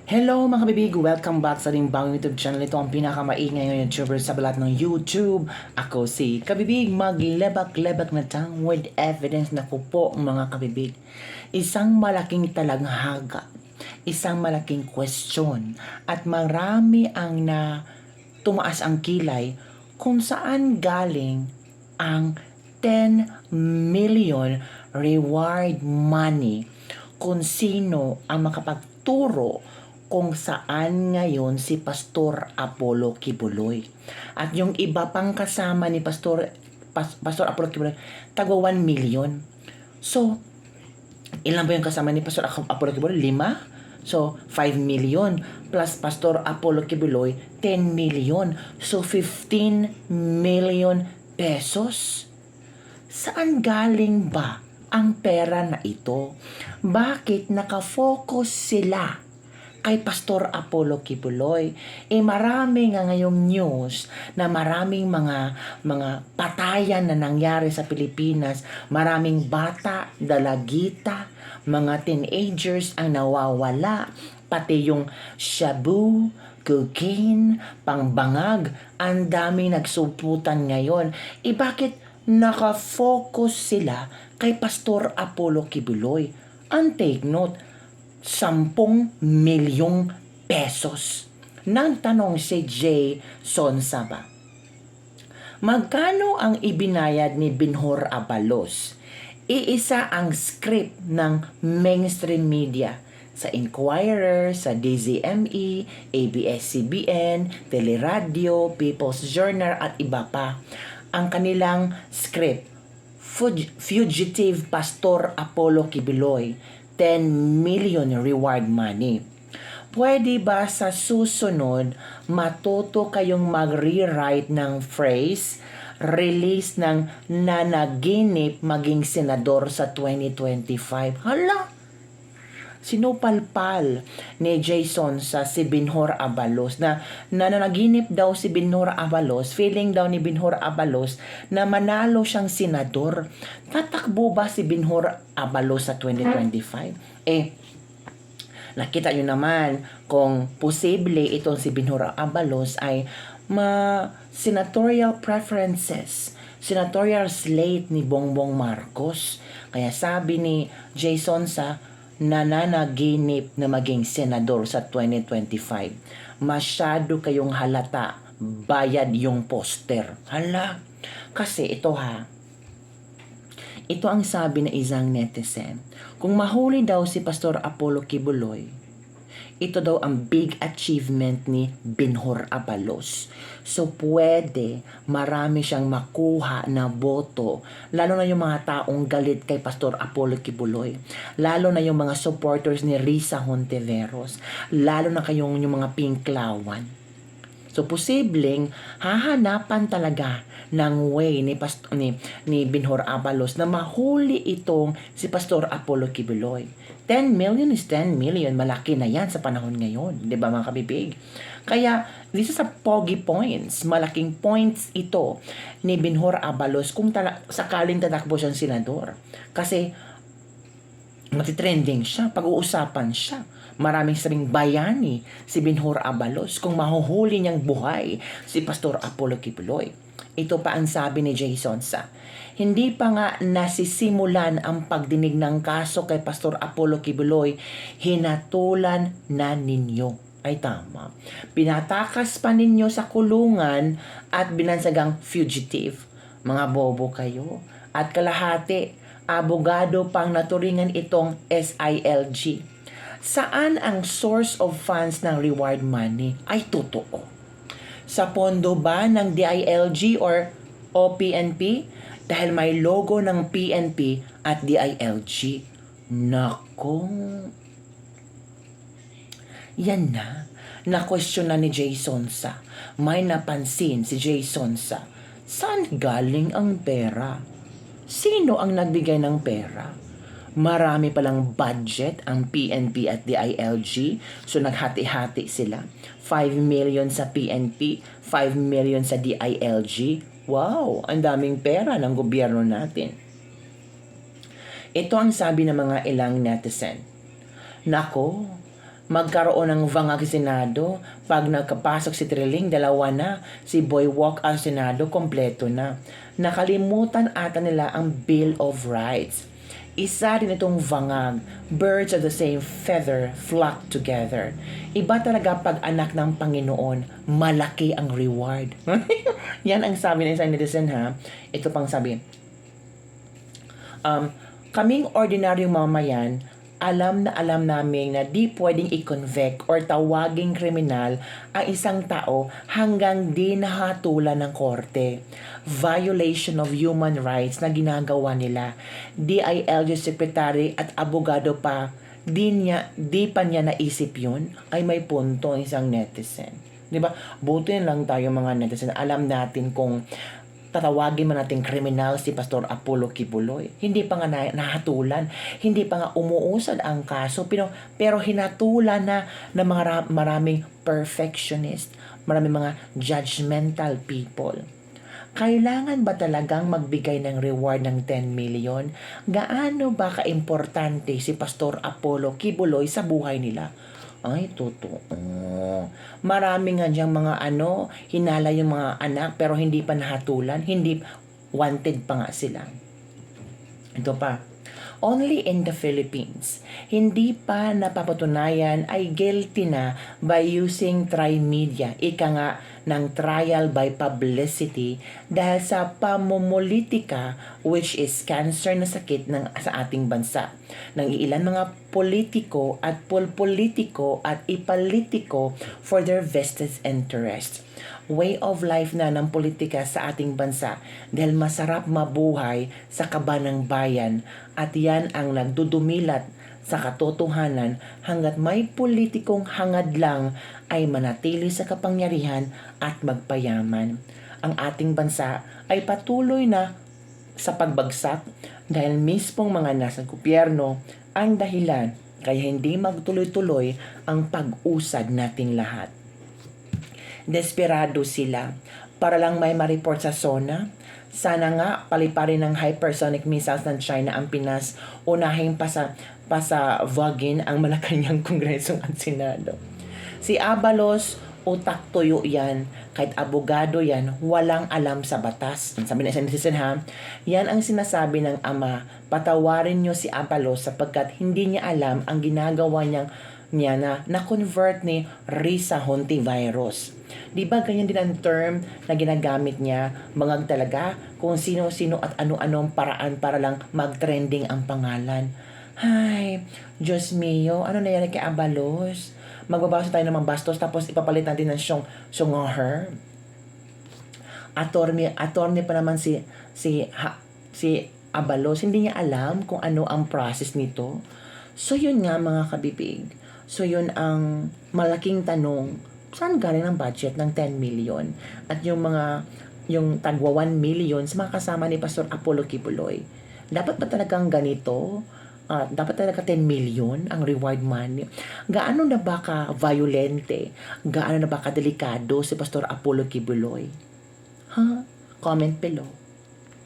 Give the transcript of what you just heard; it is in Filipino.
Hello mga kabibig! Welcome back sa ating bagong YouTube channel. Ito ang pinakamaingay ng YouTuber sa balat ng YouTube. Ako si Kabibig, maglebak-lebak na tang with evidence na po mga kabibig. Isang malaking talanghaga, isang malaking question, at marami ang tumaas ang kilay kung saan galing ang 10 million reward money, kung sino ang makapagturo kung saan ngayon si Pastor Apollo Kibuloy. At yung iba pang kasama ni Pastor Apollo Kibuloy, tagwa 1 million. So, ilan ba yung kasama ni Pastor Apollo Kibuloy? 5? So, 5 million plus Pastor Apollo Kibuloy, 10 million. So, 15 million pesos. Saan galing ba ang pera na ito? Bakit nakafocus sila kay Pastor Apollo Kibuloy? Marami nga ngayong news na maraming mga patayan na nangyari sa Pilipinas. Maraming bata, dalagita, mga teenagers ang nawawala. Pati yung shabu, cocaine, pangbangag, ang dami nagsuputan ngayon. Bakit nakafocus sila kay Pastor Apollo Kibuloy? Ang take note, 10 milyong pesos. Nang tanong si Jay Sonsaba, magkano ang ibinayad ni Binhor Abalos? Iisa ang script ng mainstream media sa Inquirer, sa DZME, ABS-CBN, Teleradio, People's Journal at iba pa. Ang kanilang script, Fugitive Pastor Apollo Kibuloy, 10 million reward money. Pwede ba sa susunod matuto kayong mag-rewrite ng phrase, release ng nanaginip maging senador sa 2025? Hala! Sinupalpal ni Jason sa si Binhor Abalos na nananaginip daw si Binhor Abalos, feeling daw ni Binhor Abalos na manalo siyang senador. Tatakbo ba si Binhor Abalos sa 2025? Nakita nyo naman kung posible itong si Binhor Abalos ay senatorial preferences, senatorial slate ni Bongbong Marcos. Kaya sabi ni Jason sa nananaginip na maging senador sa 2025. Masyado kayong halata, bayad yung poster. Hala, kasi ito ito ang sabi ng isang netizen. Kung mahuli daw si Pastor Apollo Kibuloy, ito daw ang big achievement ni Binhor Abalos. So pwede marami siyang makuha na boto, lalo na yung mga taong galit kay Pastor Apollo Kibuloy, lalo na yung mga supporters ni Risa Hontiveros, lalo na kayong yung mga pinklawan. So posibleng hahanapan talaga ng way ni Binhor Abalos na mahuli itong si Pastor Apollo Kibuloy. 10 million is 10 million. Malaki na yan sa panahon ngayon. Di ba mga kabibig? Kaya, this is a pogi points. Malaking points ito ni Binhor Abalos kung sakaling tatakbo siyang senador. Kasi, matitrending siya, pag-uusapan siya. Maraming sabing bayani si Binhor Abalos kung mahuhuli niyang buhay si Pastor Apollo Kibuloy. Ito pa ang sabi ni Jason sa, hindi pa nga nasisimulan ang pagdinig ng kaso kay Pastor Apollo Kibuloy, hinatulan na ninyo. Ay tama. Pinatakas pa ninyo sa kulungan at binansagang fugitive. Mga bobo kayo. At kalahati, abogado pang naturingan itong SILG. Saan ang source of funds ng reward money? Ay totoo. Sa pondo ba ng DILG or OPNP? Dahil may logo ng PNP at DILG. Nako. Yan na. Na-question na ni Jason sa. May napansin si Jason sa. Saan galing ang pera? Sino ang nagbigay ng pera? Marami palang budget ang PNP at DILG. So naghati-hati sila. 5 million sa PNP, 5 million sa DILG. Wow, ang daming pera ng gobyerno natin. Ito ang sabi ng mga ilang netizen. Nako, magkaroon ng vangag Senado. Pag nagkapasok si Trilling, dalawa na. Si Boy Walk ang Senado, kompleto na. Nakalimutan ata nila ang Bill of Rights. Isa din itong vangag. Birds of the same feather flock together. Iba talaga pag anak ng Panginoon, malaki ang reward. Yan ang sabi ng isang netizen ha. Ito pang sabi. Kaming ordinaryong mamayan, alam na alam namin na di pwedeng i-convict or tawaging kriminal ang isang tao hanggang di nahatulan ng korte. Violation of human rights na ginagawa nila. DILG Secretary at abogado pa, di pa niya naisip yun, ay may punto ang isang netizen. Diba? Buti lang tayo mga netizen. Alam natin kung tatawagin man natin kriminal si Pastor Apollo Kibuloy. Hindi pa nga nahatulan, hindi pa nga umuusad ang kaso, pero hinatulan na ng mga maraming perfectionist, maraming mga judgmental people. Kailangan ba talagang magbigay ng reward ng 10 million? Gaano ba kaimportante si Pastor Apollo Kibuloy sa buhay nila? Ay, totoo. Marami nga diyang mga hinala yung mga anak pero hindi pa nahatulan, hindi wanted pa nga sila. Ito pa. Only in the Philippines, hindi pa napapatunayan ay guilty na by using tri-media, ika nga ng trial by publicity dahil sa pamumulitika which is cancer na sakit sa ating bansa. Ng ilan mga politiko at polpolitiko at ipolitiko for their vested interests. Way of life na ng politika sa ating bansa dahil masarap mabuhay sa kaba ng bayan at yan ang nagdudumilat sa katotohanan hanggat may politikong hangad lang ay manatili sa kapangyarihan at magpayaman. Ang ating bansa ay patuloy na sa pagbagsak dahil mismong mga nasa gobyerno ang dahilan kaya hindi magtuloy-tuloy ang pag-usad nating lahat. Desperado sila para lang may ma-report sa SONA. Sana nga paliparin ng hypersonic missiles ng China ang Pinas, unahin pasavagin ang Malacanang Kongreso at Senado. Si Abalos, utak tuyo yan, kahit abogado yan, walang alam sa batas. Sabi na isang netizen ha, yan ang sinasabi ng ama, patawarin nyo si Abalos sapagkat hindi niya alam ang ginagawa niya na convert ni Risa Hontivirus. Di ba ganyan din ang term na ginagamit niya, bangag talaga kung sino-sino at ano-anong paraan para lang mag-trending ang pangalan. Hay, Diyos mio, ano na yan kay Abalos? Magbabawas tayo ng mga bastos tapos ipapalit natin ng her. Attorney pa naman si Abalos, hindi niya alam kung ano ang process nito. So yun nga mga kabibig. So yun ang malaking tanong, saan galing ang budget ng 10 million? At yung tagwa 1 million sa mga kasama ni Pastor Apollo Kibuloy. Dapat ba talagang ganito? Dapat talaga 10 million ang reward money? Gaano na ba ka-violente? Gaano na ba ka-delikado si Pastor Apollo Kibuloy? Comment below.